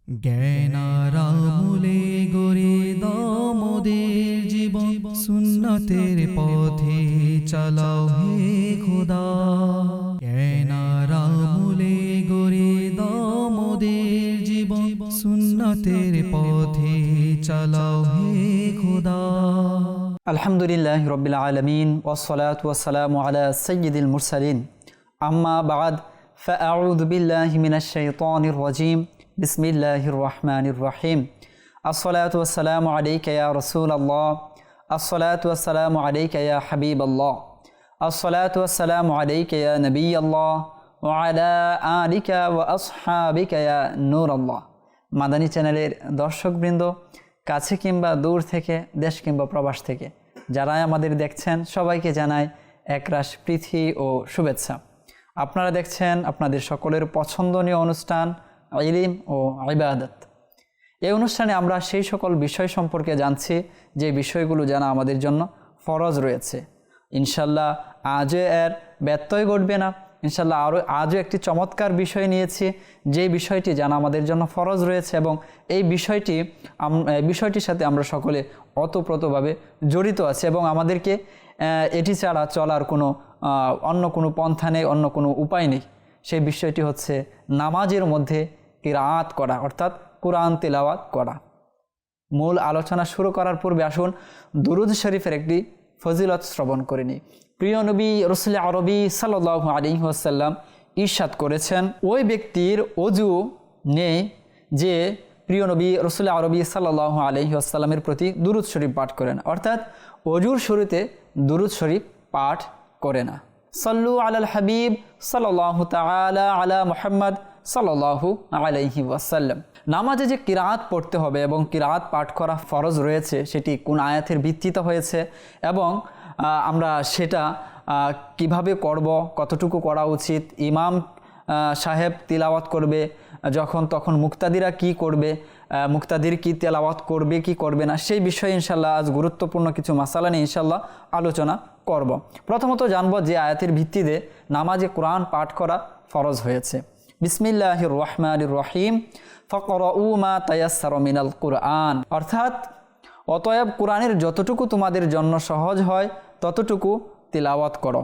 জ্ঞানারামুলে গড়ে দাও মোদের জীবন, সুন্নতের পথে চালাও হে খোদা। জ্ঞানারামুলে গড়ে দাও মোদের জীবন, সুন্নতের পথে চালাও হে খোদা। আলহামদুলিল্লাহ রব্বিল আলামিন ওয়াসসালাতু ওয়াসসালামু আলা সাইয়্যিদিল মুরসালিন, আম্মা বা'দ, ফাআউযু বিল্লাহি মিনাশ শাইতানির রাজীম। বিসমিল্লাহির রহমানির রহিম। আসসালাতু ওয়াসসালামু আলাইকা ইয়া রাসূলাল্লাহ, আসসালাতু ওয়াসসালামু আলাইকা ইয়া হাবিবাল্লাহ, আসসালাতু ওয়াসসালামু আলাইকা ইয়া নবিয়াল্লাহ ওয়া আলা আলিকা ওয়া আসহাবিকা ইয়া নূরাল্লাহ। মাদানী চ্যানেলের দর্শকবৃন্দ, কাছে কিংবা দূর থেকে, দেশ কিংবা প্রবাস থেকে যারা আমাদের দেখছেন, সবাইকে জানাই একরাশ প্রীতি ও শুভেচ্ছা। আপনারা দেখছেন আপনাদের সকলের পছন্দনীয় অনুষ্ঠান ইলম ও ইবাদত। এই অনুষ্ঠানে আমরা সেই সকল বিষয় সম্পর্কে জানছি যে বিষয়গুলো জানা আমাদের জন্য ফরজ রয়েছে। ইনশাল্লাহ আজও এর ব্যত্যয় ঘটবে না। ইনশাল্লাহ আজও একটি চমৎকার বিষয় নিয়েছি, যে বিষয়টি জানা আমাদের জন্য ফরজ রয়েছে এবং এই বিষয়টির সাথে আমরা সকলে ওতপ্রোতভাবে জড়িত আছি এবং আমাদেরকে এটি ছাড়া চলার অন্য কোনো পন্থা নেই, অন্য কোনো উপায় নেই। সেই বিষয়টি হচ্ছে নামাজের মধ্যে কিরাআত করা, অর্থাৎ কুরআন তিলাওয়াত করা। মূল আলোচনা শুরু করার পূর্বে আসুন দুরূদ শরীফের একটি ফজিলত শ্রবণ করে নিই। প্রিয় নবী রাসূল আরবি সাল্লাল্লাহু আলাইহি ওয়াসাল্লাম ইরশাদ করেছেন, ওই ব্যক্তির ওযু নেই যে প্রিয় নবী রাসূল আরবি সাল্লাল্লাহু আলাইহি ওয়াসাল্লামের প্রতি দুরূদ শরীফ পাঠ করে না, অর্থাৎ ওযুর শুরুতে দুরূদ শরীফ পাঠ করে না। সাল্লু আলাল হাবিব সাল্লাল্লাহু তাআলা আলা মুহাম্মদ সাল্লাল্লাহু আলাইহি ওয়াসাল্লাম। নামাজে যে কিরাআত পড়তে হবে এবং কিরাআত পাঠ করা ফরজ রয়েছে, সেটি কোন আয়াতের ভিত্তিতে হয়েছে এবং আমরা সেটা কিভাবে করব, কতটুকু করা উচিত, ইমাম সাহেব তিলাওয়াত করবে যখন, তখন মুক্তাদিরা কি করবে, মুক্তাদির কি তেলাওয়াত করবে কি করবে না, সেই বিষয়ে ইনশাল্লাহ আজ গুরুত্বপূর্ণ কিছু মাসালা নিয়ে ইনশাল্লাহ আলোচনা করব। প্রথমত জানব যে আয়াতের ভিত্তিতে নামাজে কোরআন পাঠ করা ফরজ হয়েছে। বিসমিল্লাহির রহমানির রহিম। ফাকরাউ মা তায়াসসারা মিনাল কুরআন, অর্থাৎ অতএব কোরআনের যতটুকু তোমাদের জন্য সহজ হয় ততটুকু তিলাওয়াত করো।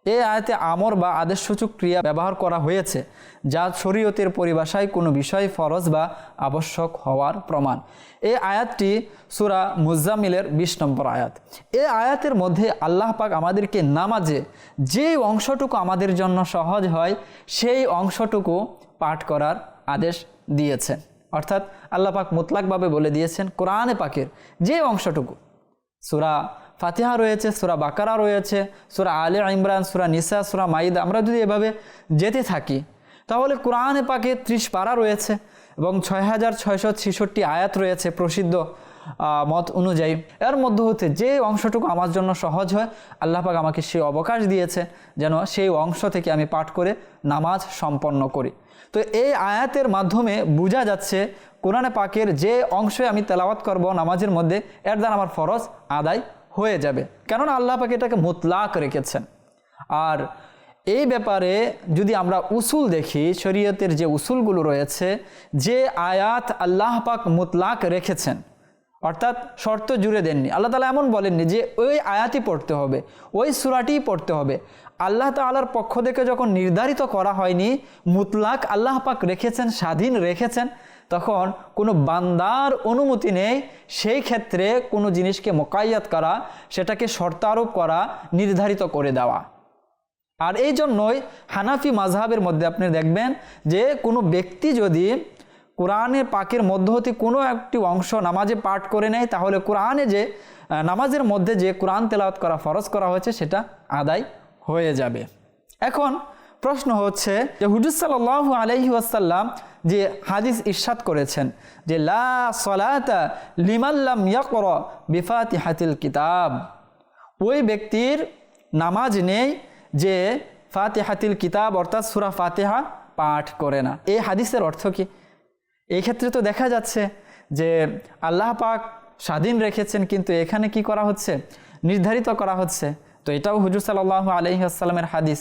এই আয়াতে আমর বা আদেশসূচক ক্রিয়া ব্যবহার করা হয়েছে, যা শরীয়তের পরিভাষায় কোনো বিষয় ফরজ বা আবশ্যক হওয়ার প্রমাণ। এই আয়াতটি সূরা মুজাম্মিলের 20 নম্বর আয়াত। এই আয়াতের মধ্যে আল্লাহ পাক আমাদেরকে নামাজে যে অংশটুকু আমাদের জন্য সহজ হয় সেই অংশটুকু পাঠ করার আদেশ দিয়েছেন, অর্থাৎ আল্লাহ পাক মুতলাকভাবে বলে দিয়েছেন কোরআনে পাকের যে অংশটুকু, সূরা ফাতিহা রয়েছে, সূরা বাকারা রয়েছে, সূরা আলে ইমরান, সূরা নিসা, সূরা মাইদা, আমরা যদি এভাবে যেতে থাকি তাহলে কোরআনে পাকে 30 পারা রয়েছে এবং 6666 আয়াত রয়েছে প্রসিদ্ধ মত অনুযায়ী। এর মধ্যে হতে যে অংশটুকু আমার জন্য সহজ হয়, আল্লাহ পাক আমাকে সেই অবকাশ দিয়েছে যেন সেই অংশ থেকে আমি পাঠ করে নামাজ সম্পন্ন করি। তো এই আয়াতের মাধ্যমে বোঝা যাচ্ছে কোরআনে পাকের যে অংশে আমি তেলাওয়াত করব নামাজের মধ্যে, এর দ্বারা আমার ফরজ আদায় হয়ে যাবে, কেননা আল্লাহ পাক এটাকে মুতলাক রেখেছেন। আর এই ব্যাপারে যদি আমরা উসুল দেখি, শরীয়তের যে উসুলগুলো রয়েছে, যে আয়াত আল্লাহ পাক মুতলাক রেখেছেন, অর্থাৎ শর্ত জুড়ে দেননি, আল্লাহ তাআলা এমন বলেননি যে ওই আয়াতই পড়তে হবে, ওই সূরাটিই পড়তে হবে। আল্লাহ তাআলার পক্ষ থেকে যখন নির্ধারিত করা হয়নি, মুতলাক আল্লাহ পাক রেখেছেন, স্বাধীন রেখেছেন, তখন কোনো বান্দার অনুমতি নেই সেই ক্ষেত্রে কোনো জিনিসকে মোকাইয়াত করা, সেটাকে শর্ত আরোপ করা, নির্ধারিত করে দেওয়া। আর এই জন্যই হানাফি মাযহাবের মধ্যে আপনি দেখবেন যে কোনো ব্যক্তি যদি কোরআনের পাকের মধ্য হতে কোনো একটি অংশ নামাজে পাঠ করে নেয়, তাহলে কোরআনে যে নামাজের মধ্যে যে কোরআন তেলাওয়াত করা ফরজ করা হয়েছে সেটা আদায় হয়ে যাবে। এখন প্রশ্ন হচ্ছে যে হুজুর সাল্লাল্লাহু আলাইহি ওয়াসাল্লাম যে হাদিস ইরশাদ করেছেন যে লা সালাতা লিমান লাম ইয়াকরা বিফাতিহাতিল কিতাব, ওই ব্যক্তির নামাজ নেই যে ফাতিহাতিল কিতাব অর্থাৎ সূরা ফাতিহা পাঠ করে না। এই হাদিসের অর্থ কি? এই ক্ষেত্রে তো দেখা যাচ্ছে যে আল্লাহ পাক স্বাধীন রেখেছেন, কিন্তু এখানে কি করা হচ্ছে? নির্ধারিত করা হচ্ছে। তো এটাও হুজুর সাল্লাল্লাহু আলাইহি ওয়াসাল্লামের হাদিস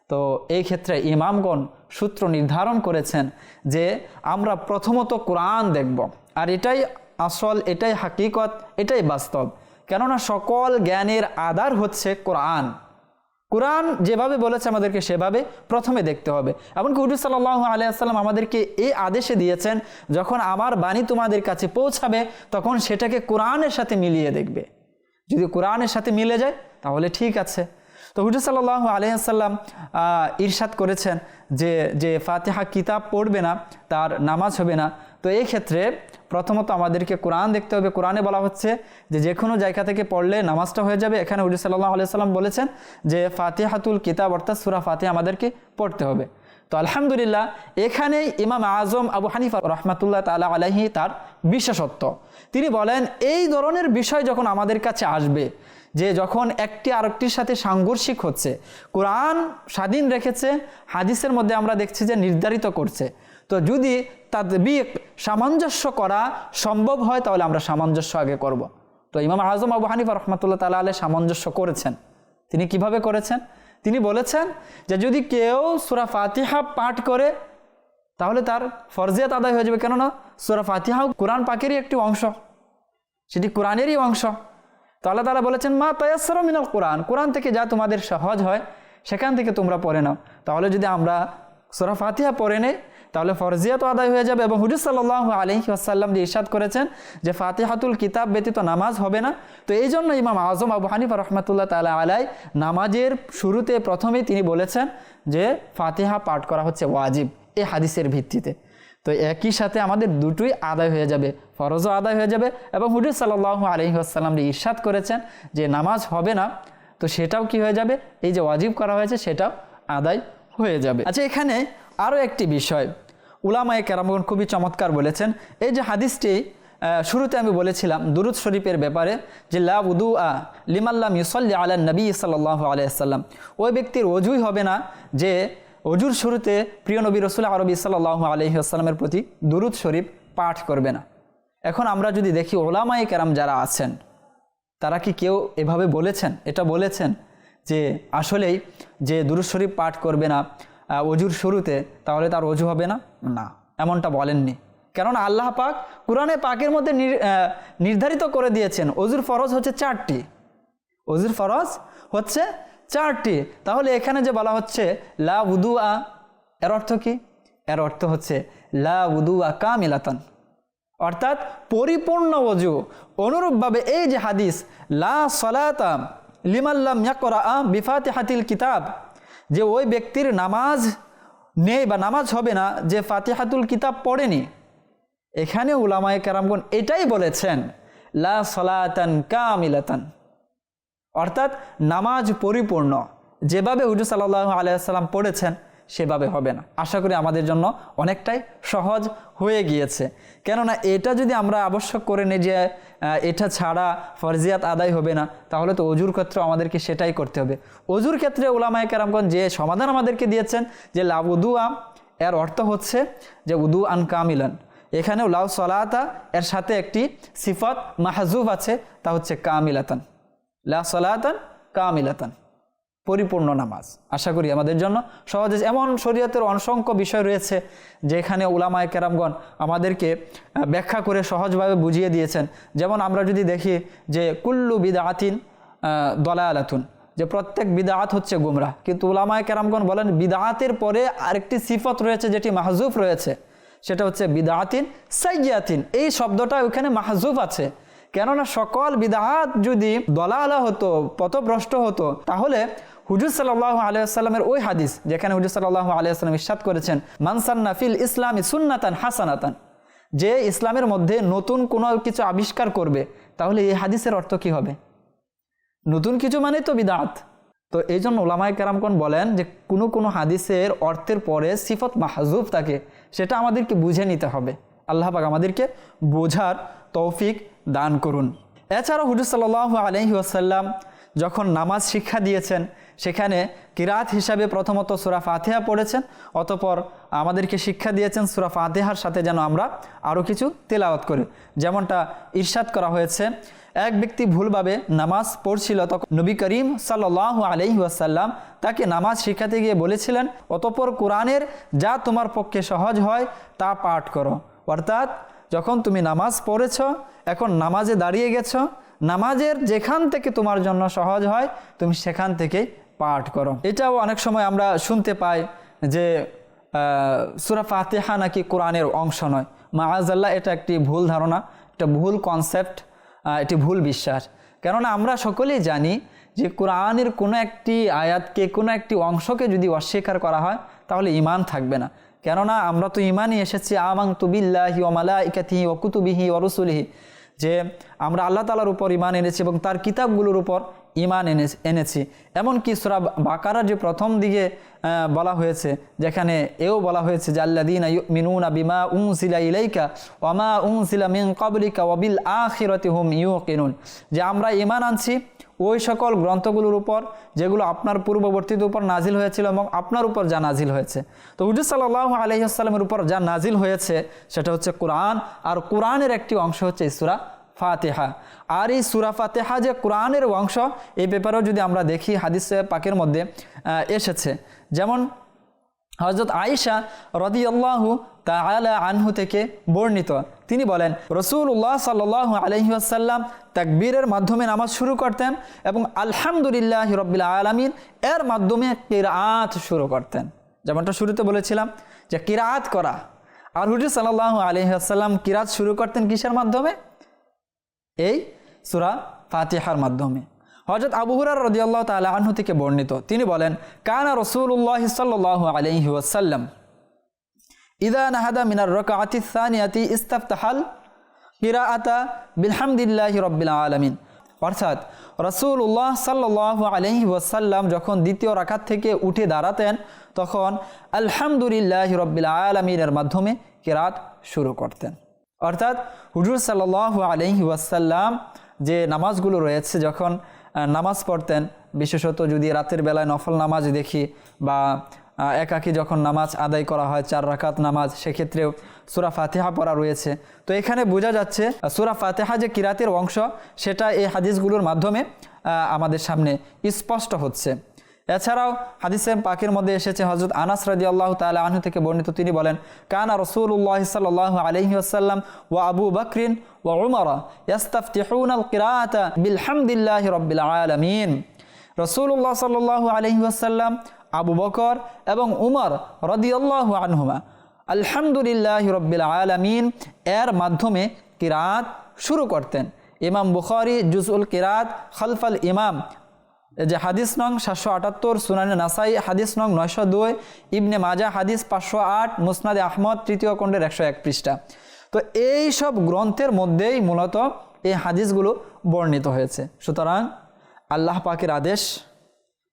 তো এই ক্ষেত্রে ইমামগণ সূত্র নির্ধারণ করেছেন যে আমরা প্রথমত কোরআন দেখব, আর এটাই আসল, এটাই হাকিকত, এটাই বাস্তব। কেননা সকল জ্ঞানের আধার হচ্ছে কোরআন। কোরআন যেভাবে বলেছে আমাদেরকে সেভাবে প্রথমে দেখতে হবে। এমনকি হুজুর সাল্লাল্লাহু আলাইহি ওয়াসাল্লাম আমাদেরকে এই আদেশে দিয়েছেন, যখন আমার বাণী তোমাদের কাছে পৌঁছাবে তখন সেটাকে কোরআনের সাথে মিলিয়ে দেখবে। যদি কোরআনের সাথে মিলে যায় তাহলে ঠিক আছে। তো হুজুর সাল্লাল্লাহু আলাইহি ওয়াসাল্লাম ইরশাদ করেছেন যে ফাতিহা কিতাব পড়বে না তার নামাজ হবে না। তো এই ক্ষেত্রে প্রথমত আমাদেরকে কোরআন দেখতে হবে। কোরআনে বলা হচ্ছে যে কোনো জায়গা থেকে পড়লে নামাজটা হয়ে যাবে। এখানে হুজুর সাল্লাল্লাহু আলাইহি ওয়াসাল্লাম বলেছেন যে ফাতিহাতুল কিতাব অর্থাৎ সূরা ফাতিহা আমাদেরকে পড়তে হবে। তো আলহামদুলিল্লাহ, এখানেই ইমাম আজম আবু হানিফা রাহমাতুল্লাহ তাআলা আলাইহি তার বিশেষত্ব। তিনি বলেন এই ধরনের বিষয় যখন আমাদের কাছে আসবে, যে যখন একটি আরেকটির সাথে সাংঘর্ষিক হচ্ছে, কোরআন স্বাধীন রেখেছে, হাদিসের মধ্যে আমরা দেখছি যে নির্ধারিত করছে। তো যদি তাদবিক সামঞ্জস্য করা সম্ভব হয় তাহলে আমরা সামঞ্জস্য আগে করব। তো ইমাম আজম আবু হানিফা রাহমাতুল্লাহ তাআলা আলাইহি সামঞ্জস্য করেছেন। তিনি কিভাবে করেছেন? তিনি বলেছেন যে যদি কেউ সূরা ফাতিহা পাঠ করে তাহলে তার ফরজিয়াত আদায় হয়ে যাবে। কেননা সূরা ফাতিহা কোরআন পাকেরই একটি অংশ, সেটি কোরআনেরই অংশ। তো আল্লাহ তাআলা বলেছেন মা তায়াসসারা মিনাল কোরআন, কোরআন থেকে যা তোমাদের সহজ হয় সেখান থেকে তোমরা পড়ে নাও। তাহলে যদি আমরা সূরা ফাতিহা পড়ে নেই তাহলে ফরজিয়াত আদায় হয়ে যাবে। এবং হুজুর সাল্লাল্লাহু আলাইহি ওয়াসাল্লাম যে ইরশাদ করেছেন যে ফাতিহাতুল কিতাব ব্যতীত নামাজ হবে না। তো এই জন্য ইমাম আজম আবু হানিফা রাহমাতুল্লাহ তাআলা আলাইহি নামাজের শুরুতে প্রথমেই তিনি বলেছেন যে ফাতিহা পাঠ করা হচ্ছে ওয়াজিব, এই হাদিসের ভিত্তিতে। তো একই সাথে আমাদের দুটোই আদায় হয়ে যাবে, ফরজও আদায় হয়ে যাবে এবং হুজুর সাল্লাল্লাহু আলাইহি ওয়াসাল্লাম যে ইরশাদ করেছেন যে নামাজ হবে না, তো সেটাও কি হয়ে যাবে, এই যে ওয়াজিব করা হয়েছে সেটাও আদায় হয়ে যাবে। আচ্ছা, এখানে আরও একটি বিষয় উলামায়ে কেরামগণ খুবই চমৎকার বলেছেন। এই যে হাদিসটি শুরুতে আমি বলেছিলাম দুরুদ শরীফের ব্যাপারে, যে লা উদুআ লিমান লাম ইউসাল্লি আলা নবী সাল্লাল্লাহু আলাইহি ওয়াসাল্লাম, ওই ব্যক্তির ওযুই হবে না যে ওযুর শুরুতে প্রিয় নবী রাসূল আরবি সাল্লাল্লাহু আলাইহি ওয়াসাল্লামের প্রতি দুরুদ শরীফ পাঠ করবে না। এখন আমরা যদি দেখি উলামায়ে কেরাম যারা আছেন তারা কি কেউ এভাবে বলেছেন, এটা বলেছেন যে আসলেই যে দুরুদ শরীফ পাঠ করবে না ওযুর শুরুতে তাহলে তার ওযু হবে না? না, এমনটা বলেননি। কেননা আল্লাহ পাক কুরআনে পাকের মধ্যে নির্ধারিত করে দিয়েছেন ওযুর ফরজ হচ্ছে 4টি, ওযুর ফরজ হচ্ছে 4টি। তাহলে এখানে যে বলা হচ্ছে লা উদুআ, এর অর্থ কি? এর অর্থ হচ্ছে লা উদুআ কামিলাতান, অর্থাৎ পরিপূর্ণ ওযু। অনুরূপভাবে এই যে হাদিস লা সালাতা লিমান লাম ইয়াকরা বিফাতিহাতিল কিতাব, যে ওই ব্যক্তির নামাজ নেই বা নামাজ হবে না যে ফাতিহাতুল কিতাব পড়েনি, এখানে উলামায়ে কেরামগণ এটাই বলেছেন লা সালাতান কামিলাতান, অর্থাৎ নামাজ পরিপূর্ণ যেভাবে হুজুর সাল্লাল্লাহু আলাইহি ওয়াসাল্লাম পড়েছেন সেভাবে হবে না। আশা করি আমাদের জন্য অনেকটাই সহজ হয়ে গিয়েছে। কেননা এটা যদি আমরা আবশ্যক করে নিই যে এটা ছাড়া ফরজিয়াত আদায় হবে না, তাহলে তো ওযুর ক্ষেত্রে আমাদেরকে সেটাই করতে হবে। ওযুর ক্ষেত্রে উলামায়ে কেরামগণ যে সমাধান আমাদেরকে দিয়েছেন যে লা উদুআ, এর অর্থ হচ্ছে যে উদু আন কামিলান। এখানেও লাউ সালাতা এর সাথে একটি সিফাত মাহজুফ আছে, তা হচ্ছে কামিলাতান, লা সালাতান কামিলাতান, পরিপূর্ণ নামাজ। আশা করি আমাদের জন্য সহজে, এমন শরীয়তের অসংখ্য বিষয় রয়েছে যেখানে উলামায়ে কেরামগণ আমাদেরকে ব্যাখ্যা করে সহজভাবে বুঝিয়ে দিয়েছেন। যেমন আমরা যদি দেখি যে কুল্লু বিদআতিন দলালাতুন, যে প্রত্যেক বিদআত হচ্ছে গুমরাহ, কিন্তু উলামায়ে কেরামগণ বলেন বিদআতের পরে আরেকটি সিফত রয়েছে যেটি মাহজুফ রয়েছে, সেটা হচ্ছে বিদআতিন সাইয়্যাতিন। এই শব্দটা ওখানে মাহজুফ আছে, কেননা সকল বিদআত যদি দলালা হতো, পথভ্রষ্ট হতো, তাহলে হুজুর সাল্লাল্লাহু আলাইহি ওয়াসাল্লামের ওই হাদিস যেখানে হুজুর সাল্লাল্লাহু আলাইহি ওয়াসাল্লাম ইরশাদ করেছেন মান সান্না ফিল ইসলামি সুন্নাতান হাসানাতান, যে ইসলামের মধ্যে নতুন কোনো কিছু আবিষ্কার করবে, তাহলে এই হাদিসের অর্থ কি হবে? নতুন কিছু মানে তো বিদআত। তো এই জন্য উলামায়ে কেরামগণ বলেন যে কোনো কোনো হাদিসের অর্থের পরে সিফত মাহজুফ থাকে, সেটা আমাদেরকে বুঝে নিতে হবে। আল্লাহ পাক আমাদেরকে বোঝার তৌফিক দান করুন। এছাড়াও হুজুর সাল্লাল্লাহু আলাইহি ওয়াসাল্লাম যখন নামাজ শিক্ষা দিয়েছেন সেখানে কিরাত হিসাবে প্রথমত সূরা ফাতিহা পড়েছেন, অতঃপর আমাদেরকে শিক্ষা দিয়েছেন সূরা ফাতিহার সাথে যেন আমরা আরও কিছু তেলাওয়াত করি। যেমনটা ইরশাদ করা হয়েছে এক ব্যক্তি ভুলভাবে নামাজ পড়ছিল, তখন নবী করিম সাল্লাল্লাহু আলাইহি ওয়াসাল্লাম তাকে নামাজ শেখাতে গিয়ে বলেছিলেন, অতঃপর কোরআনের যা তোমার পক্ষে সহজ হয় তা পাঠ করো। অর্থাৎ যখন তুমি নামাজ পড়েছ, এখন নামাজে দাঁড়িয়ে গেছো, নামাজের যেখান থেকে তোমার জন্য সহজ হয় তুমি সেখান থেকে পাঠ করো। এটাও অনেক সময় আমরা শুনতে পাই যে সূরা ফাতিহা নাকি কোরআনের অংশ নয়। মাআযাল্লাহ, এটা একটি ভুল ধারণা, এটা ভুল কনসেপ্ট, এটি ভুল বিশ্বাস। কেননা আমরা সকলেই জানি যে কোরআনের কোনো একটি আয়াতকে, কোনো একটি অংশকে যদি অস্বীকার করা হয় তাহলে ঈমান থাকবে না। কেননা আমরা তো ঈমানই এসেছি আমানতু বিল্লাহি ওয়া মালাইকাতিহি ওয়া কুতুবিহি ওয়া রুসুলিহি, যে আমরা আল্লাহ তাআলার উপর ঈমান এনেছি এবং তার কিতাবগুলোর উপর ঈমান এনেছি। এমনকি সূরা বাকারার যে প্রথম দিকে বলা হয়েছে, যেখানে এও বলা হয়েছে যে আল্লাযীনা ইউমিনুনা বিমা উনজিলা ইলাইকা ওয়া মা উনজিলা মিন ক্বাবলিকা ওয়া বিল আখিরাতি হুম ইউকিনুন, যে আমরা ঈমান আনছি ওই সকল গ্রন্থগুলোর উপর যেগুলো আপনার পূর্ববর্তীদের উপর নাজিল হয়েছিল এবং আপনার উপর যা নাজিল হয়েছে। তো হুজুর সাল্লাল্লাহু আলাইহি ওয়াসাল্লামের উপর যা নাজিল হয়েছে সেটা হচ্ছে কোরআন, আর কোরআনের একটি অংশ হচ্ছে সূরা ফাতিহা। আর এই সূরা ফাতিহা যে কোরআনের অংশ, এই ব্যাপারেও যদি আমরা দেখি হাদিসে পাকের মধ্যে এসেছে, যেমন হযরত আয়েশা রাদিয়াল্লাহু তাআলা আনহু থেকে বর্ণিত, তিনি বলেন রাসূলুল্লাহ সাল্লাল্লাহু আলাইহি ওয়াসাল্লাম তাকবীরের মাধ্যমে নামাজ শুরু করতেন এবং আলহামদুলিল্লাহি রাব্বিল আলামিন এর মাধ্যমে কিরাআত শুরু করতেন। যেমনটা শুরুতে বলেছিলাম যে কিরাআত করা, আর হুজুর সাল্লাল্লাহু আলাইহি ওয়াসাল্লাম কিরাআত শুরু করতেন কিসের মাধ্যমে? এই সূরা ফাতিহার মাধ্যমে। হযরত আবু হুরায়রা রাদিয়াল্লাহু তাআলা আনহু থেকে বর্ণিত, তিনি বলেন কানা রাসূলুল্লাহ সাল্লাল্লাহু আলাইহি ওয়াসাল্লাম ইযা নাহাদা মিনার রাকাআতি সানিয়াতি ইস্তাফতাহাল কিরাআতা বিলহামদুলিল্লাহি রাব্বিল আলামিন। অর্থাৎ রাসূলুল্লাহ সাল্লাল্লাহু আলাইহি ওয়াসাল্লাম যখন দ্বিতীয় রাকাত থেকে উঠে দাঁড়াতেন তখন আলহামদুলিল্লাহি রাব্বিল আলামিনের মাধ্যমে কিরাআত শুরু করতেন। অর্থাৎ হুজুর সাল্লাল্লাহু আলাইহি ওয়াসাল্লাম যে নামাজগুলো রয়েছে, যখন নামাজ পড়তেন, বিশেষত যদি রাতের বেলায় নফল নামাজ দেখি বা একাকী যখন নামাজ আদায় করা হয় 4 রাকাত নামাজ, সেক্ষেত্রেও সূরা ফাতিহা পড়া রয়েছে। তো এখানে বোঝা যাচ্ছে সূরা ফাতিহা যে কিরাতের অংশ, সেটা এই হাদিসগুলোর মাধ্যমে আমাদের সামনে স্পষ্ট হচ্ছে। এছাড়াও হাদিসে পাকের মধ্যে এসেছে হযরত আনাস রাদিয়াল্লাহু তাআলা আনহু থেকে বর্ণিত, তিনি বলেন কানা রাসূলুল্লাহ সাল্লাল্লাহু আলাইহি ওয়াসাল্লাম ওয়া আবু বকর ওয়া উমর ইস্তাফতিহুনাল কিরাআতা বিলহামদুলিল্লাহি রাব্বিল আলামিন। রাসূলুল্লাহ সাল্লাল্লাহু আলাইহি ওয়াসাল্লাম, আবু বকর এবং উমর রাদিয়াল্লাহু আনহুমা আলহামদুলিল্লাহি রাব্বিল আলামিন এর মাধ্যমে কিরাআত শুরু করতেন। ইমাম বুখারী জুজউল কিরাআত খালফাল ইমাম, যে হাদিস নং 778, সুনানে নাসাই হাদিস নং 902, ইবনে মাজা হাদিস 508, মুসনাদে আহমদ তৃতীয় খণ্ডের 101 পৃষ্ঠা। তো এই সব গ্রন্থের মধ্যেই মূলত এই হাদিসগুলো বর্ণিত হয়েছে। সুতরাং আল্লাহ পাকের আদেশ,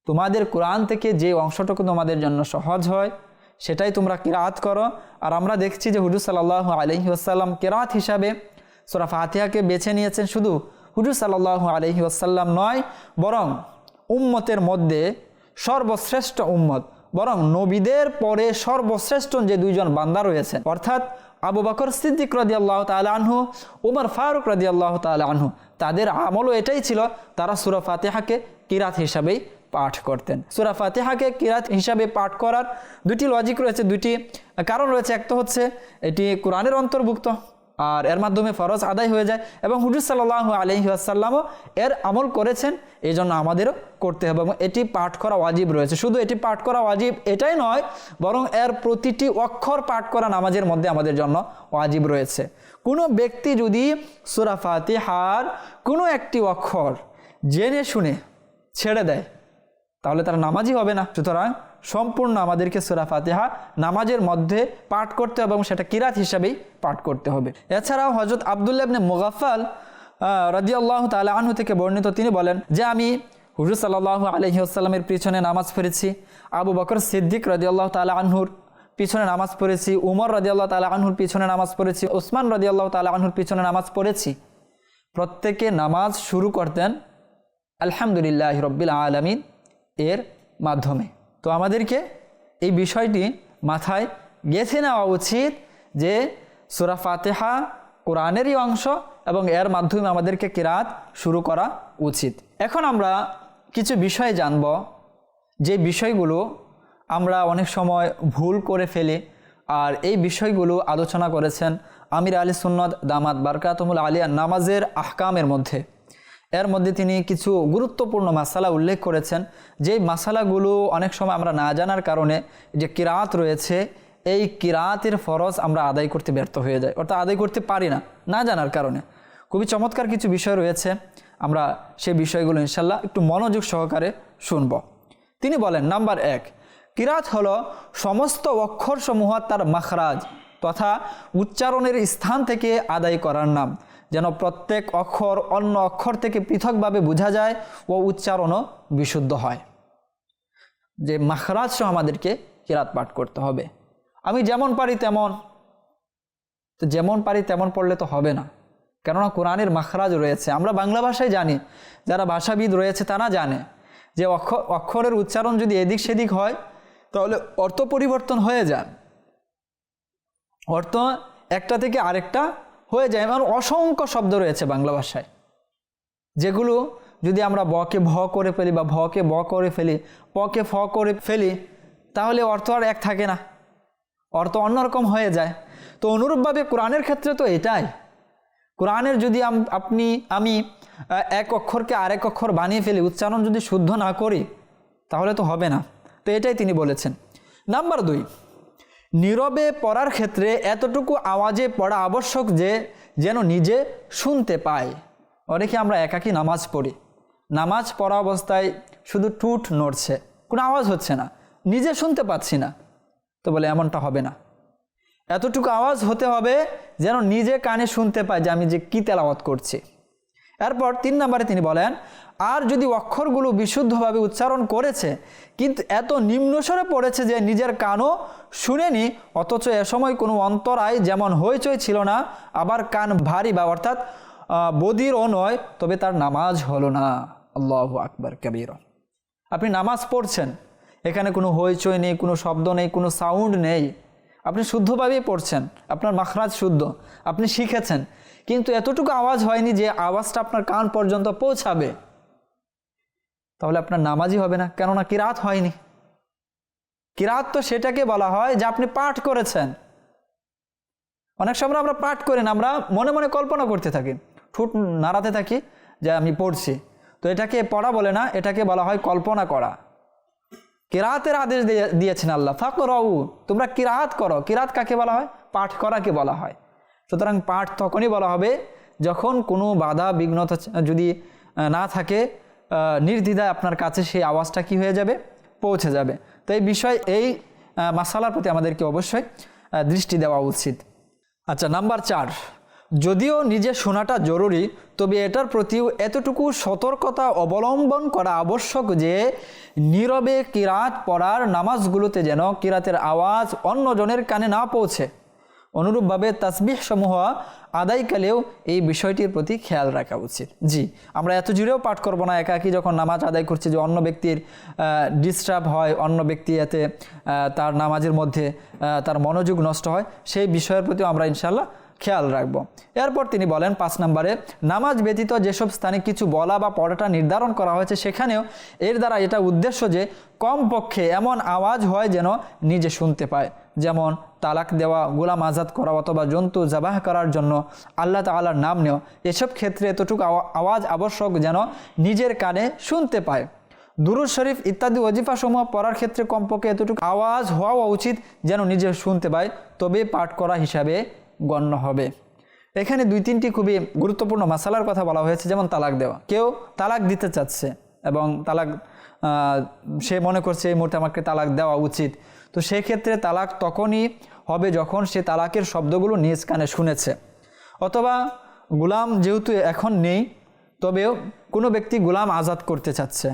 তোমাদের কোরআন থেকে যে অংশটুকু তোমাদের জন্য সহজ হয় সেটাই তোমরা কিরাআত করো। আর আমরা দেখছি যে হুজুর সাল্লাল্লাহু আলাইহি ওয়াসাল্লাম কিরাআত হিসাবে সূরা ফাতিহাকে বেছে নিয়েছেন। শুধু হুজুর সাল্লাল্লাহু আলাইহি ওয়াসাল্লাম নয়, বরং উম্মতের মধ্যে সর্বশ্রেষ্ঠ উম্মত, বরং নবীদের পরে সর্বশ্রেষ্ঠ যে 2 জন বান্দা রয়েছেন, অর্থাৎ আবু বকর সিদ্দিক রাদিয়াল্লাহু তাআলা আনহু, উমর ফারুক রাদিয়াল্লাহু তাআলা আনহু, তাদের আমলও এটাই ছিল, তারা সূরা ফাতিহাকে কিরাত হিসাবেই পাঠ করতেন। সূরা ফাতিহাকে কিরাত হিসাবে পাঠ করার 2টি লজিক রয়েছে, 2টি কারণ রয়েছে। এক তো হচ্ছে এটি কোরআনের অন্তর্ভুক্ত, আর এর মাধ্যমে ফরজ আদায় হয়ে যায়, এবং হুজুর সাল্লাল্লাহু আলাইহি ওয়াসাল্লামও এর আমল করেছেন, এই জন্য আমাদেরও করতে হবে এবং এটি পাঠ করা ওয়াজিব রয়েছে। শুধু এটি পাঠ করা ওয়াজিব এটাই নয়, বরং এর প্রতিটি অক্ষর পাঠ করা নামাজের মধ্যে আমাদের জন্য ওয়াজিব রয়েছে। কোনো ব্যক্তি যদি সূরা ফাতিহার কোনো একটি অক্ষর জেনে শুনে ছেড়ে দেয় তাহলে তার নামাজই হবে না। সুতরাং সম্পূর্ণ আমাদেরকে সূরা ফাতিহা নামাজের মধ্যে পাঠ করতে হবে এবং সেটা কিরাত হিসাবেই পাঠ করতে হবে। এছাড়াও হযরত আব্দুল্লাহ ইবনে মুগাফফাল রাদিয়াল্লাহু তাআলা আনহু থেকে বর্ণিত, তিনি বলেন যে আমি হুজুর সাল্লাল্লাহু আলাইহি ওয়াসাল্লামের পিছনে নামাজ পড়েছি, আবু বকর সিদ্দিক রাদিয়াল্লাহু তাআলা আনহুর পিছনে নামাজ পড়েছি, উমর রাদিয়াল্লাহু তাআলা আনহুর পিছনে নামাজ পড়েছি, ওসমান রাদিয়াল্লাহু তাআলা আনহুর পিছনে নামাজ পড়েছি। প্রত্যেকে নামাজ শুরু করতেন আলহামদুলিল্লাহি রাব্বিল আলামিন এর মাধ্যমে। তো আমাদেরকে এই বিষয়টি মাথায় গেঁথে নেওয়া উচিত যে সূরা ফাতিহা কোরআনেরই অংশ এবং এর মাধ্যমে আমাদেরকে কিরাত শুরু করা উচিত। এখন আমরা কিছু বিষয় জানব, যে বিষয়গুলো আমরা অনেক সময় ভুল করে ফেলি, আর এই বিষয়গুলো আলোচনা করেছেন আমির আলী সুন্নত দামাত বারকাতুহুল আলিয়া নামাজের আহকামের মধ্যে। এর মধ্যে তিনি কিছু গুরুত্বপূর্ণ মাসালা উল্লেখ করেছেন, যেই মাসালাগুলো অনেক সময় আমরা না জানার কারণে যে কিরাত রয়েছে, এই কিরাতের ফরজ আমরা আদায় করতে ব্যর্থ হয়ে যাই, অর্থাৎ আদায় করতে পারি না, না জানার কারণে। খুবই চমৎকার কিছু বিষয় রয়েছে, আমরা সেই বিষয়গুলো ইনশাল্লাহ একটু মনোযোগ সহকারে শুনব। তিনি বলেন, নাম্বার 1, কিরাত হলো সমস্ত অক্ষরসমূহ তার মাখরাজ তথা উচ্চারণের স্থান থেকে আদায় করার নাম, যেন প্রত্যেক অক্ষর অন্য অক্ষর থেকে পৃথকভাবে বোঝা যায় ও উচ্চারণও বিশুদ্ধ হয়। যে মাখরাজ সহ আমাদেরকে কিরাত পাঠ করতে হবে। আমি যেমন পারি তেমন পড়লে তো হবে না, কেননা কোরআনের মাখরাজ রয়েছে। আমরা বাংলা ভাষায় জানি, যারা ভাষাবিদ রয়েছে তারা জানে যে অক্ষরের উচ্চারণ যদি এদিক সেদিক হয় তাহলে অর্থ পরিবর্তন হয়ে যায়, অর্থ একটা থেকে আরেকটা হয়ে যায়। এমন অসংখ্য শব্দ রয়েছে বাংলা ভাষায়, যেগুলো যদি আমরা বকে ভ করে ফেলি বা ভকে ব করে ফেলি, পকে ফ করে ফেলি, তাহলে অর্থ আর এক থাকে না, অর্থ অন্যরকম হয়ে যায়। তো অনুরূপভাবে কোরআনের ক্ষেত্রে তো এটাই। কোরআনের যদি আমি এক অক্ষরকে আরেক অক্ষর বানিয়ে ফেলি, উচ্চারণ যদি শুদ্ধ না করি, তাহলে তো হবে না। তো এটাই তিনি বলেছেন। নাম্বার 2, নীরবে পড়ার ক্ষেত্রে এতটুকু আওয়াজে পড়া আবশ্যক যে যেন নিজে শুনতে পায়। অনেকে আমরা একাকী নামাজ পড়ি, নামাজ পড়া অবস্থায় শুধু টুট নড়ছে, কোনো আওয়াজ হচ্ছে না, নিজে শুনতে পাচ্ছি না। তো বলে এমনটা হবে না, এতটুকু আওয়াজ হতে হবে যেন নিজে কানে শুনতে পায় যে আমি যে কি তেলাওয়াত করছি। এরপর 3 নম্বরে তিনি বলেন, আর যদি অক্ষরগুলো বিশুদ্ধভাবে উচ্চারণ করেছে কিন্তু এত নিম্নস্বরে পড়েছে যে নিজের কানও শুনেনি, অথচ এ সময় কোনো অন্তরায় যেমন হইচই ছিল না, আবার কান ভারী বা অর্থাৎ বধিরও নয়, তবে তার নামাজ হলো না। আল্লাহু আকবার কবীর। আপনি নামাজ পড়ছেন, এখানে কোনো হইচই নেই, কোনো শব্দ নেই, কোনো সাউন্ড নেই, আপনি শুদ্ধভাবেই পড়ছেন, আপনার মাখরাজ শুদ্ধ, আপনি শিখেছেন, কিন্তু এতটুকু আওয়াজ হয়নি যে আওয়াজটা আপনার কান পর্যন্ত পৌঁছাবে, তাহলে আপনার নামাজই হবে না, কেননা কিরাত হয়নি। কিরাত তো সেটাকে বলা হয় যে আপনি পাঠ করেছেন। অনেক সময় আমরা পাঠ করি না, আমরা মনে মনে কল্পনা করতে থাকি, ঠোঁট নাড়াতে থাকি যে আমি পড়ছি। তো এটাকে পড়া বলে না, এটাকে বলা হয় কল্পনা করা। কিরাতের আদেশ দিয়েছেন আল্লাহ, ফাকরাউ, তোমরা কিরাত করো। কিরাত কাকে বলা হয়? পাঠ করাকে বলা হয়। সুতরাং পাঠ তখনই বলা হবে যখন কোনো বাধা বিঘ্নতা যদি না থাকে, নির্দ্বিধায় আপনার কাছে সেই আওয়াজটা কি হয়ে যাবে? পৌঁছে যাবে। তো এই বিষয়, এই মাসালার প্রতি আমাদেরকে অবশ্যই দৃষ্টি দেওয়া উচিত। আচ্ছা, নাম্বার 4, যদিও নিজে শোনাটা জরুরি, তবে এটার প্রতিও এতটুকু সতর্কতা অবলম্বন করা আবশ্যক যে নীরবে কিরাত পড়ার নামাজগুলোতে যেন কিরাতের আওয়াজ অন্যজনের কানে না পৌঁছে। অনুরূপভাবে তাসবিহ সমূহ আদায়কালেও এই বিষয়টির প্রতি খেয়াল রাখা উচিত। জি, আমরা এত জুড়েও পাঠ করব না একাকি যখন নামাজ আদায় করছি, যে অন্য ব্যক্তির ডিস্টার্ব হয়, অন্য ব্যক্তি এতে তার নামাজের মধ্যে তার মনোযোগ নষ্ট হয়, সেই বিষয়ের প্রতিও আমরা ইনশাআল্লাহ খেয়াল রাখব। এরপর তিনি বলেন 5 নম্বরে, নামাজ ব্যতীত যেসব স্থানে কিছু বলা বা পড়াটা নির্ধারণ করা হয়েছে সেখানেও এর দ্বারা এটা উদ্দেশ্য যে কমপক্ষে এমন আওয়াজ হয় যেন নিজে শুনতে পায়, যেমন তালাক দেওয়া, গোলাম আজাদ করা অথবা জন্তু জবাহ করার জন্য আল্লাহ তাআলার নাম নেওয়া। এসব ক্ষেত্রে এতটুকু আওয়াজ আবশ্যক যেন নিজের কানে শুনতে পায়। দুরূদ শরীফ ইত্যাদি ওজিফা সমূহ পড়ার ক্ষেত্রে কমপক্ষে এতটুকু আওয়াজ হওয়া উচিত যেন নিজে শুনতে পায়, তবে পাঠ করা হিসাবে গণ্য হবে। এখানে 2-3টি খুবই গুরুত্বপূর্ণ মাসালার কথা বলা হয়েছে, যেমন তালাক দেওয়া। কেউ তালাক দিতে চাচ্ছে এবং সে মনে করছে এই মুহূর্তে আমাকে তালাক দেওয়া উচিত, তো সেক্ষেত্রে তালাক তখনই হবে যখন সে তালাকের শব্দগুলো নিজ কানে শুনেছে। অথবা গোলাম যেহেতু এখন নেই, তবেও কোনো ব্যক্তি গোলাম আজাদ করতে চাচ্ছে,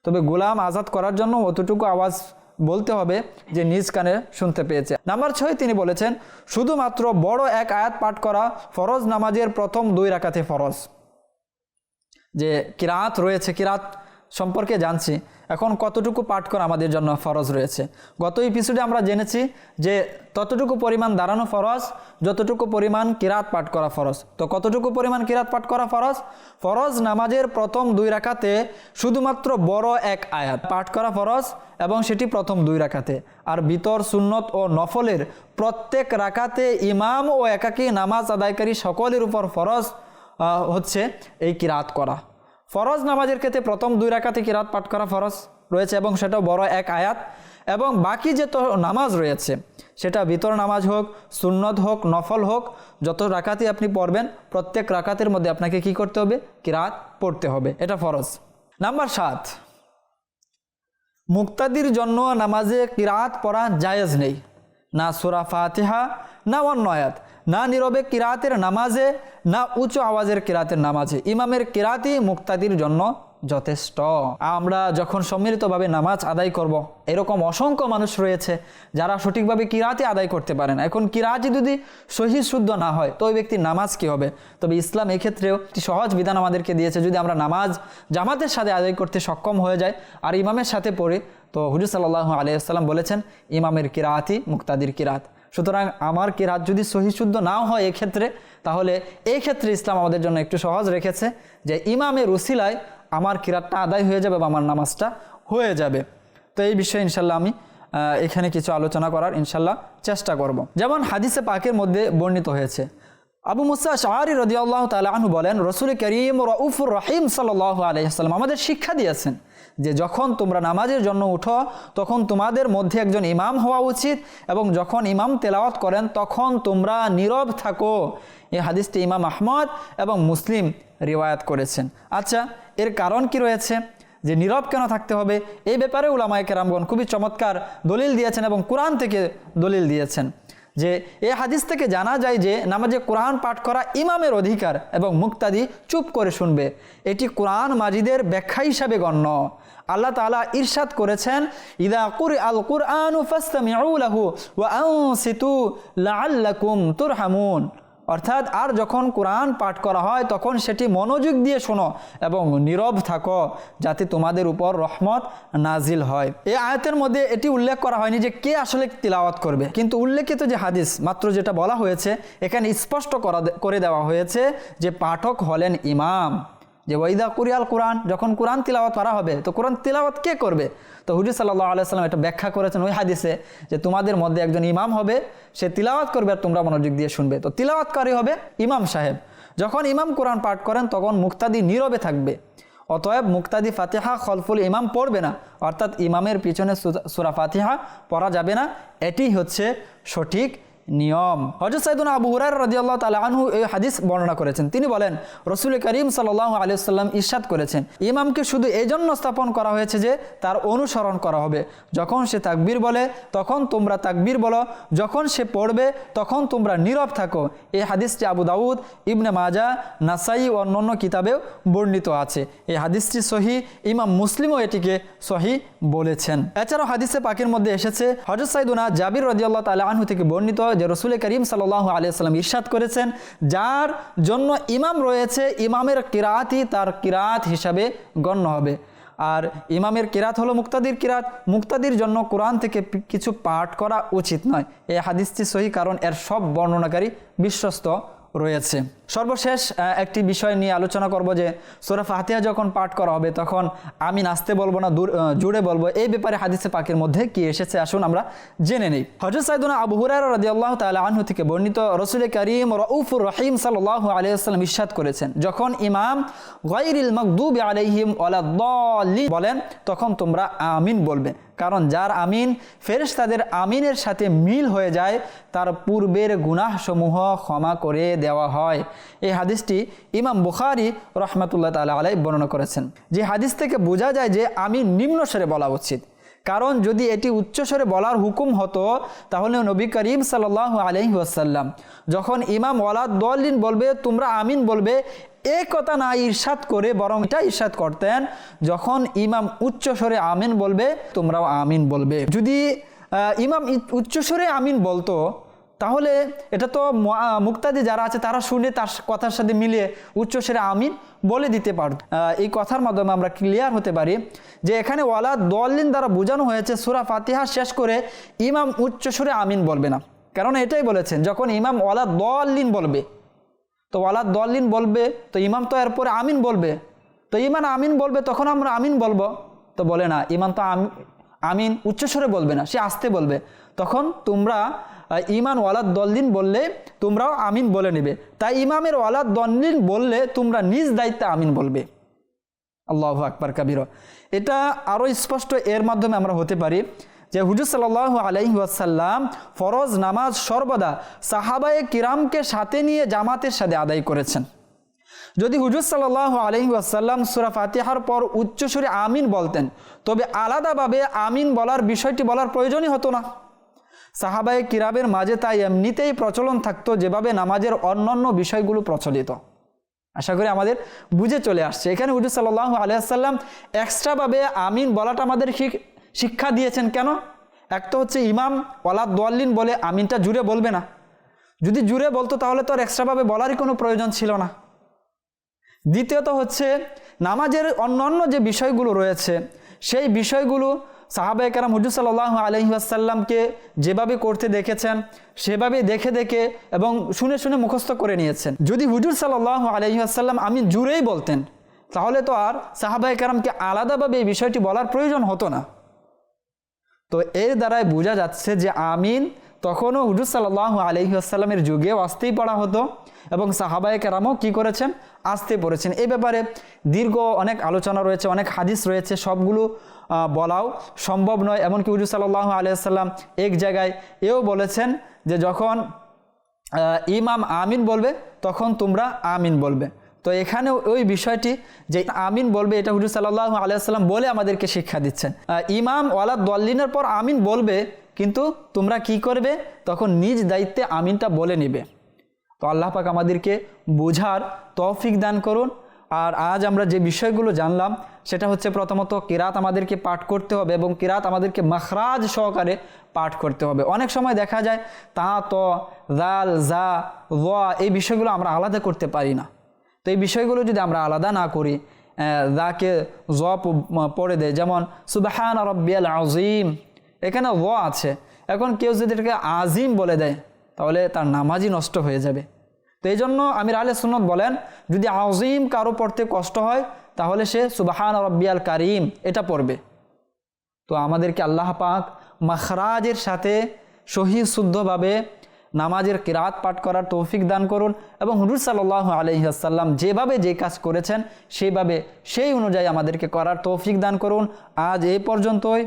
তবে গোলাম আজাদ করার জন্য অতটুকু আওয়াজ বলতে হবে যে নিজ কানে শুনতে পেয়েছে। নাম্বার 6 তিনি বলেছেন, শুধুমাত্র বড় এক আয়াত পাঠ করা ফরজ নামাজের প্রথম 2 রাকাতে ফরজ। যে কিরাত রয়েছে, কিরাত সম্পর্কে জানছি, এখন কতটুকু পাঠ করা আমাদের জন্য ফরজ রয়েছে। গত এপিসোডে আমরা জেনেছি যে ততটুকু পরিমাণ দাঁড়ানো ফরজ, যতটুকু পরিমাণ কিরাত পাঠ করা ফরজ। তো কতটুকু পরিমাণ কিরাত পাঠ করা ফরজ? ফরজ নামাজের প্রথম 2 রাকাতে শুধুমাত্র বড় এক আয়াত পাঠ করা ফরজ, এবং সেটি প্রথম 2 রাকাতে। আর বিতর, সুন্নত ও নফলের প্রত্যেক রাকাতে ইমাম ও একাকী নামাজ আদায়কারী সকলের উপর ফরজ হচ্ছে এই কিরাত করা। ফরজ নামাজের ক্ষেত্রে প্রথম 2 রাকাতে কিরাত পাঠ করা ফরজ রয়েছে, এবং সেটাও বড় এক আয়াত। এবং বাকি যে তো নামাজ রয়েছে, সেটা ভিতর নামাজ হোক, সুন্নত হোক, নফল হোক, যত রাকাতে আপনি পড়বেন প্রত্যেক রাকাতের মধ্যে আপনাকে কি করতে হবে? কিরাত পড়তে হবে, এটা ফরজ। নাম্বার 7, মুক্তাদির জন্য নামাজে কিরাত পড়া জায়েজ নেই, না সূরা ফাতিহা, না অন্য আয়াত, না নীরবে কিরাতের নামাজে, না উঁচু আওয়াজের কিরাতের নামাজে। ইমামের কিরাতই মুক্তাদির জন্য যথেষ্ট। আমরা যখন সম্মিলিতভাবে নামাজ আদায় করব, এরকম অসংখ্য মানুষ রয়েছে যারা সঠিকভাবে কিরাতই আদায় করতে পারে না। এখন কিরাতই যদি সহি শুদ্ধ না হয় তো ওই ব্যক্তির নামাজ কি হবে? তবে ইসলাম এক্ষেত্রেও একটি সহজ বিধান আমাদেরকে দিয়েছে। যদি আমরা নামাজ জামাতের সাথে আদায় করতে সক্ষম হয়ে যায় আর ইমামের সাথে পড়ি, তো হুজুর সাল্লাল্লাহু আলাইহি ওয়াসাল্লাম বলেছেন ইমামের কিরাতই মুক্তাদির কিরাত। সুতরাং আমার কিরাত যদি সহি শুদ্ধ নাও হয় এক্ষেত্রে, তাহলে এই ক্ষেত্রে ইসলাম আমাদের জন্য একটু সহজ রেখেছে যে ইমামের উসিলায় আমার কিরাতটা আদায় হয়ে যাবে বা আমার নামাজটা হয়ে যাবে। তো এই বিষয়ে ইনশাল্লাহ আমি এখানে কিছু আলোচনা করার ইনশাল্লাহ চেষ্টা করব। যেমন হাদিসে পাকের মধ্যে বর্ণিত হয়েছে, আবু মুসা আশআরী রাদিয়াল্লাহু তাআলা আনহু বলেন, রাসূল করিম রাউফুর রহিম সাল্লাল্লাহু আলাইহি ওয়াসাল্লাম আমাদের শিক্ষা দিয়েছেন যে যখন তোমরা নামাজের জন্য উঠো তখন তোমাদের মধ্যে একজন ইমাম হওয়া উচিত, এবং যখন ইমাম তেলাওয়াত করেন তখন তোমরা নীরব থাকো। এই হাদিসটি ইমাম আহমদ এবং মুসলিম রিওয়ায়াত করেছেন। আচ্ছা, এর কারণ কি রয়েছে যে নীরব কেন থাকতে হবে? এই ব্যাপারে উলামায়ে কেরামগণ খুবই চমৎকার দলিল দিয়েছেন এবং কোরআন থেকে দলিল দিয়েছেন। যে এই হাদিস থেকে জানা যায় যে নামাজে কোরআন পাঠ করা ইমামের অধিকার এবং মুক্তাদি চুপ করে শুনবে। এটি কোরআন মাজিদের ব্যাখ্যা হিসাবে গণ্য। আল্লাহ তাআলা ইরশাদ করেছেন, ইদা কুরআল কুরআনু ফাসতামিউ লাহু ওয়া আনসিতু লাআল্লাকুম তুরহামুন। অর্থাৎ আর যখন কোরআন পাঠ করা হয় তখন সেটি মনোযোগ দিয়ে শোনো এবং নীরব থাকো যাতে তোমাদের উপর রহমত নাজিল হয়। এই আয়াতের মধ্যে এটি উল্লেখ করা হয়নি যে কে আসলে তিলাওয়াত করবে, কিন্তু উল্লেখিত যে হাদিস মাত্র যেটা বলা হয়েছে এখানে স্পষ্ট করে দেওয়া হয়েছে যে পাঠক হলেন ইমাম। যে ওয়াইদা কুরিয়াল কোরআন, যখন কোরআন তিলাওয়াত করা হবে তো কোরআন তিলাওয়াত কে করবে? তো হুজুর সাল্লাল্লাহু আলাইহি ওয়াসাল্লাম এটা ব্যাখ্যা করেছেন ওই হাদিসে যে তোমাদের মধ্যে একজন ইমাম হবে, সে তিলাওয়াত করবে আর তোমরা মনোযোগ দিয়ে শুনবে। তো তিলাওয়াতকারী হবে ইমাম সাহেব। যখন ইমাম কোরআন পাঠ করেন তখন মুক্তাদি নীরবে থাকবে। অতএব মুক্তাদি ফাতিহা খলফুল ইমাম পড়বে না, অর্থাৎ ইমামের পিছনে সূরা ফাতিহা পড়া যাবে না। এটি হচ্ছে সঠিক নিয়ম। হযরত সাইয়েদুনা আবু হুরায়রা রাদিয়াল্লাহু তাআলা আনহু এই হাদিস বর্ণনা করেছেন। তিনি বলেন, রাসূল করিম সাল্লাল্লাহু আলাইহি ওয়াসাল্লাম ইরশাদ করেছেন, ইমামকে শুধু এই জন্য স্থাপন করা হয়েছে যে তার অনুসরণ করা হবে। যখন সে তাকবীর বলে তখন তোমরা তাকবীর বলো, যখন সে পড়বে তখন তোমরা নীরব থাকো। এই হাদিসটি আবু দাউদ, ইবনে মাজাহ, নাসাই ও অন্যান্য কিতাবেও বর্ণিত আছে। এই হাদিসটি সহিহ, ইমাম মুসলিমও এটিকে সহিহ বলেছেন। এছাড়াও হাদিসে পাকের মধ্যে এসেছে হযরত সাইয়েদুনা জাবির রাদিয়াল্লাহু তাআলা আনহু থেকে বর্ণিত যে রাসূল করিম সাল্লাল্লাহু আলাইহি ওয়াসাল্লাম ইরশাদ করেছেন, যার জন্য ইমাম রয়েছে ইমামের কিরাতই তার কিরাত হিসাবে গণ্য হবে। আর ইমামের কিরাত হলো মুক্তাদির কিরাত। মুক্তাদির জন্য কোরআন থেকে কিছু পাঠ করা উচিত নয়। এই হাদিসটি সহিহ, কারণ এর সব বর্ণনাকারী বিশ্বস্ত রয়েছে। সর্বশেষ একটি বিষয় নিয়ে আলোচনা করব যে সূরা ফাতিহা যখন পাঠ করা হবে তখন আমি নাচতে বলবো না জুড়ে বলবো, এই ব্যাপারে হাদিসে পাকের মধ্যে কি এসেছে আসুন আমরা জেনে নেই। হযরত সাইয়েদুনা আবু হুরায়রা রাদিয়াল্লাহু তাআলা আনহু থেকে বর্ণিত, রাসূল করিম রাউফুর রহিম সাল্লাল্লাহু আলাইহি ওয়াসাল্লাম ইরশাদ করেছেন, যখন ইমাম গায়রিল মাগদুবি আলাইহিম ওয়ালাদ-দাল্লিন বলেন তখন তোমরা আমিন বলবে, কারণ যার আমিন ফেরেশতাদের আমিনের সাথে মিল হয়ে যায় তার পূর্বের গুনাহসমূহ ক্ষমা করে দেওয়া হয়। এই হাদিসটি ইমাম বুখারী রাহমাতুল্লাহ তাআলা আলাইহি বর্ণনা করেছেন। যে হাদিস থেকে বোঝা যায় যে আমিন নিম্ন স্বরে বলা উচিত, কারণ যদি এটি উচ্চস্বরে বলার হুকুম হতো তাহলে নবী করিম সাল্লাল্লাহু আলাইহি ওয়াসাল্লাম যখন ইমাম ওয়ালাদ-দাল্লিন বলবে তোমরা আমিন বলবে এই কথা না ইরশাদ করে বরং এটা ইরশাদ করতেন, যখন ইমাম উচ্চস্বরে আমিন বলবে তোমরাও আমিন বলবে। যদি ইমাম উচ্চস্বরে আমিন বলতো তাহলে এটা তো মুক্তাদি যারা আছে তারা শুনে তার কথার সাথে মিলিয়ে উচ্চস্বরে আমিন বলে দিতে পারত। এই কথার মাধ্যমে আমরা ক্লিয়ার হতে পারি যে এখানে ওয়ালা দলিন দ্বারা বোঝানো হয়েছে সূরা ফাতিহা শেষ করে ইমাম উচ্চস্বরে আমিন বলবে না, কারণ এটাই বলেছেন যখন ইমাম ওয়ালা দলিন বলবে, তো ওয়ালা দলিন বলবে তো ইমাম তো এরপরে আমিন বলবে, তো ইমাম আমিন বলবে তখন আমরা আমিন বলবো, তো বলে না, ইমাম তো আমিন উচ্চস্বরে বলবে না, সে আস্তে বলবে, তখন তোমরা ইমান ওয়ালাদ দল্লিন বললে তোমরাও আমিন বলে নেবে। তাই ইমামের ওয়ালাদ দল্লিন বললে তোমরা নিজ দায়িত্বে আমিন বলবে। আল্লাহু আকবার কাবীর। এটা আরও স্পষ্ট এর মাধ্যমে আমরা হতে পারি যে হুজুর সাল্লাল্লাহু আলাইহি ওয়াসাল্লাম ফরজ নামাজ সর্বদা সাহাবায়ে কিরামকে সাথে নিয়ে জামাতের সাথে আদায় করেছেন। যদি হুজুর সাল্লাল্লাহু আলাইহি ওয়াসাল্লাম সূরা ফাতিহার পর উচ্চস্বরে আমিন বলতেন, তবে আলাদাভাবে আমিন বলার বিষয়টি বলার প্রয়োজনই হতো না। সাহাবায়ে কিরামের মাঝে তাই এমনিতেই প্রচলন থাকতো যেভাবে নামাজের অন্যান্য বিষয়গুলো প্রচলিত। আশা করি আমাদের বুঝে চলে আসছে। এখানে হুজুর সাল্লাল্লাহু আলাইহি ওয়াসাল্লাম এক্সট্রাভাবে আমিন বলাটা আমাদের শিক্ষা দিয়েছেন। কেন? এক তো হচ্ছে ইমাম ওয়ালা দল্লিন বলে আমিনটা জুড়ে বলবে না, যদি জুড়ে বলতো তাহলে তো আর এক্সট্রাভাবে বলারই কোনো প্রয়োজন ছিল না। দ্বিতীয়ত হচ্ছে নামাজের অন্যান্য যে বিষয়গুলো রয়েছে সেই বিষয়গুলো সাহাবায়ে কেরাম হুজুর সাল্লাল্লাহু আলাইহি ওয়াসাল্লামকে যেভাবে করতে দেখেছেন সেভাবে দেখে দেখে এবং শুনে শুনে মুখস্থ করে নিয়েছেন। যদি হুজুর সাল্লাল্লাহু আলাইহি ওয়াসাল্লাম আমিন জুড়েই বলতেন তাহলে তো আর সাহাবায়ে কেরামকে আলাদাভাবে এই বিষয়টি বলার প্রয়োজন হতো না। তো এর দ্বারাই বোঝা যাচ্ছে যে আমিন তখনও হুজুর সাল্লাল্লাহু আলাইহি ওয়াসাল্লামের যুগেও আসতেই পড়া হতো এবং সাহাবায়ে কেরামও কি করেছেন? আসতে পড়েছেন। এই ব্যাপারে দীর্ঘ অনেক আলোচনা রয়েছে, অনেক হাদিস রয়েছে, সবগুলো বলাও সম্ভব নয়। এমনকি হুজুর সাল্লাল্লাহু আলাইহি ওয়াসাল্লাম এক জায়গায় এও বলেছেন যে যখন ইমাম আমিন বলবে তখন তোমরা আমিন বলবে। তো এখানে ওই বিষয়টি যে আমিন বলবে এটা হুজুর সাল্লাল্লাহু আলাইহি ওয়াসাল্লাম বলে আমাদেরকে শিক্ষা দিচ্ছেন। ইমাম ওয়ালা দল্লিনের পর আমিন বলবে, কিন্তু তোমরা কি করবে? তখন নিজ দায়িত্বে আমিনটা বলে নেবে। তো আল্লাহ পাক আমাদেরকে বোঝার তৌফিক দান করুন। আর আজ আমরা যে বিষয়গুলো জানলাম সেটা হচ্ছে প্রথমত কিরাত আমাদেরকে পাঠ করতে হবে এবং কিরাত আমাদেরকে মাখরাজ সহকারে পাঠ করতে হবে। অনেক সময় দেখা যায় তা, ত, জাল, জা, ওয়া এই বিষয়গুলো আমরা আলাদা করতে পারি না। তো এই বিষয়গুলো যদি আমরা আলাদা না করি, যাকে জ পড়ে দেয়, যেমন সুবহান রাব্বিয়াল আযীম, এখানে ও আছে, এখন কেউ যদি এটাকে আজিম বলে দেয় তাহলে তার নামাজই নষ্ট হয়ে যাবে। তো এই জন্য আমির আহলে সুন্নাত বলেন যদি আযীম কারো পড়তে কষ্ট হয় তাহলে সে সুবহান রাব্বিয়াল কারীম এটা পড়বে। তো আমাদেরকে আল্লাহ পাক মাখরাজের সাথে সহি শুদ্ধভাবে নামাজের কিরাত পাঠ করার তৌফিক দান করুন এবং হুজুর সাল্লাল্লাহু আলাইহি ওয়াসাল্লাম যেভাবে যে কাজ করেছেন সেইভাবে সেই অনুযায়ী আমাদেরকে করার তৌফিক দান করুন। আজ এই পর্যন্তই।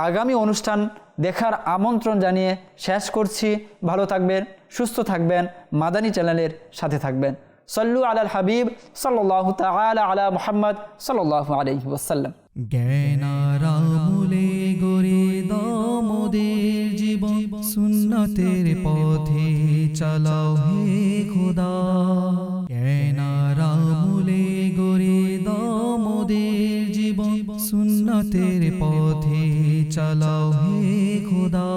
আগামী অনুষ্ঠান দেখার আমন্ত্রণ জানিয়ে শেষ করছি। ভালো থাকবেন, সুস্থ থাকবেন, মাদানী চ্যানেলের সাথে থাকবেন। সল্লু আলাল হাবিব সাল্লাল্লাহু তাআলা আলা মুহাম্মদ সাল্লাল্লাহু আলাইহি ওয়াসাল্লাম। জ্ঞানারামুলে গড়ে দাও মোদের জীবন, সুন্নতের পথে চালাও হে খোদা। জ্ঞানারামুলে গড়ে দাও মোদের জীবন, সুন্নতের পথে চালাও হে খোদা।